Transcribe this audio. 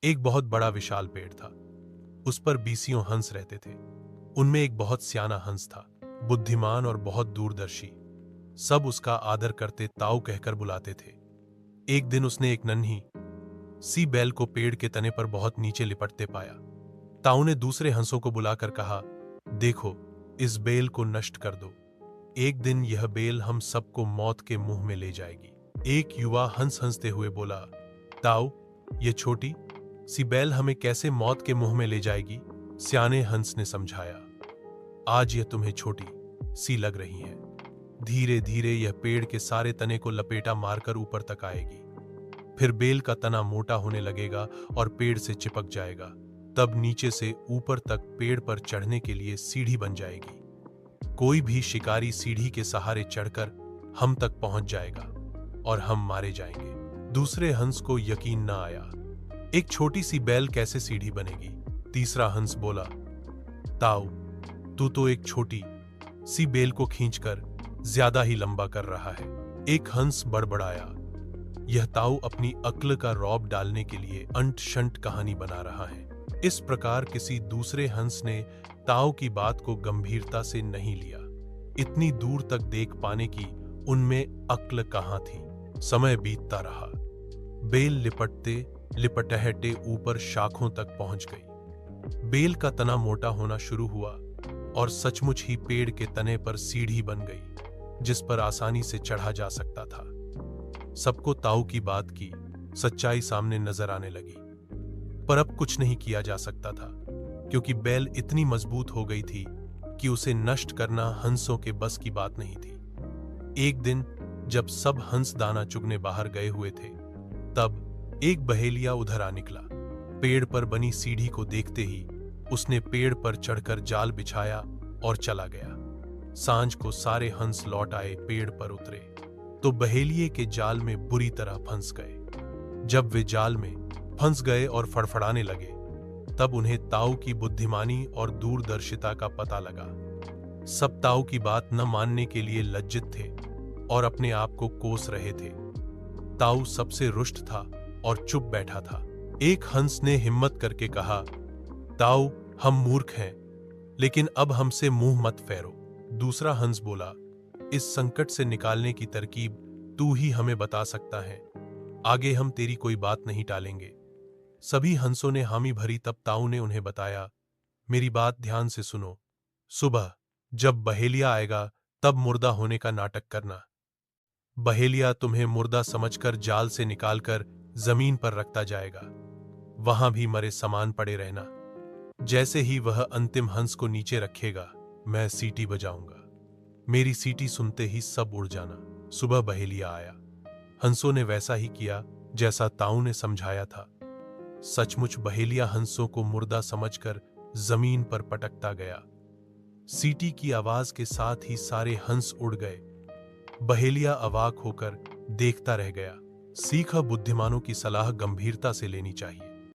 एक बहुत बड़ा विशाल पेड़ था। उस पर बीसियों हंस रहते थे। उनमें एक बहुत सियाना हंस था, बुद्धिमान और बहुत दूरदर्शी। सब उसका आदर करते ताऊ कहकर बुलाते थे। एक दिन उसने एक नन्ही सी बैल को पेड़ के तने पर बहुत नीचे लिपटते पाया। ताऊ ने दूसरे हंसों को बुलाकर कहा, देखो, इस बेल को नष्ट कर दो। एक दिन यह बेल हम सबको मौत के मुंह में ले जाएगी। एक युवा हंस हंसते हुए बोला, ताऊ, ये छोटी सी बैल हमें कैसे मौत के मुंह में ले जाएगी? सियाने हंस ने समझाया, आज यह तुम्हें छोटी सी लग रही है। धीरे धीरे यह पेड़ के सारे तने को लपेटा मारकर ऊपर तक आएगी। फिर बेल का तना मोटा होने लगेगा और पेड़ से चिपक जाएगा। तब नीचे से ऊपर तक पेड़ पर चढ़ने के लिए सीढ़ी बन जाएगी। कोई भी शिकारी सीढ़ी के सहारे चढ़कर हम तक पहुंच जाएगा और हम मारे जाएंगे। दूसरे हंस को यकीन न आया। एक छोटी सी बैल कैसे सीढ़ी बनेगी? तीसरा हंस बोला, ताऊ, तू तो एक छोटी सी बेल को खींचकर ज्यादा ही लंबा कर रहा है। एक हंस बड़बड़ाया, यह ताऊ अपनी अक्ल का रौब डालने के लिए अंट शंट कहानी बना रहा है। इस प्रकार किसी दूसरे हंस ने ताऊ की बात को गंभीरता से नहीं लिया। इतनी दूर तक देख पाने की उनमें अक्ल कहां थी। समय बीतता रहा। बेल लिपटते लिपटहटे ऊपर शाखों तक पहुंच गई। बेल का तना मोटा होना शुरू हुआ और सचमुच ही पेड़ के तने पर सीढ़ी बन गई, जिस पर आसानी से चढ़ा जा सकता था। सबको ताऊ की बात की सच्चाई सामने नजर आने लगी, पर अब कुछ नहीं किया जा सकता था, क्योंकि बैल इतनी मजबूत हो गई थी कि उसे नष्ट करना हंसों के बस की बात नहीं थी। एक दिन जब सब हंस दाना चुगने बाहर गए हुए थे, तब एक बहेलिया उधर आ निकला। पेड़ पर बनी सीढ़ी को देखते ही उसने पेड़ पर चढ़कर जाल बिछाया और चला गया। सांझ को सारे हंस लौट आए, पेड़ पर उतरे तो बहेलिये के जाल में बुरी तरह फंस गए। जब वे जाल में फंस गए और फड़फड़ाने लगे, तब उन्हें ताऊ की बुद्धिमानी और दूरदर्शिता का पता लगा। सब ताऊ की बात न मानने के लिए लज्जित थे और अपने आप को कोस रहे थे। ताऊ सबसे रुष्ट था और चुप बैठा था। एक हंस ने हिम्मत करके कहा, ताऊ, हम मूर्ख हैं, लेकिन अब हमसे मुंह मत फेरो। दूसरा हंस बोला, इस संकट से निकालने की तरकीब तू ही हमें बता सकता है। आगे हम तेरी कोई बात नहीं टालेंगे। सभी हंसों ने हामी भरी। तब ताऊ ने उन्हें बताया, मेरी बात ध्यान से सुनो। सुबह जब बहेलिया आएगा, तब मुर्दा होने का नाटक करना। बहेलिया तुम्हें मुर्दा समझकर जाल से निकालकर जमीन पर रखता जाएगा। वहां भी मरे समान पड़े रहना। जैसे ही वह अंतिम हंस को नीचे रखेगा, मैं सीटी बजाऊंगा। मेरी सीटी सुनते ही सब उड़ जाना। सुबह बहेलिया आया। हंसों ने वैसा ही किया जैसा ताऊ ने समझाया था। सचमुच बहेलिया हंसों को मुर्दा समझकर जमीन पर पटकता गया। सीटी की आवाज के साथ ही सारे हंस उड़ गए। बहेलिया अवाक होकर देखता रह गया। सीखा, बुद्धिमानों की सलाह गंभीरता से लेनी चाहिए।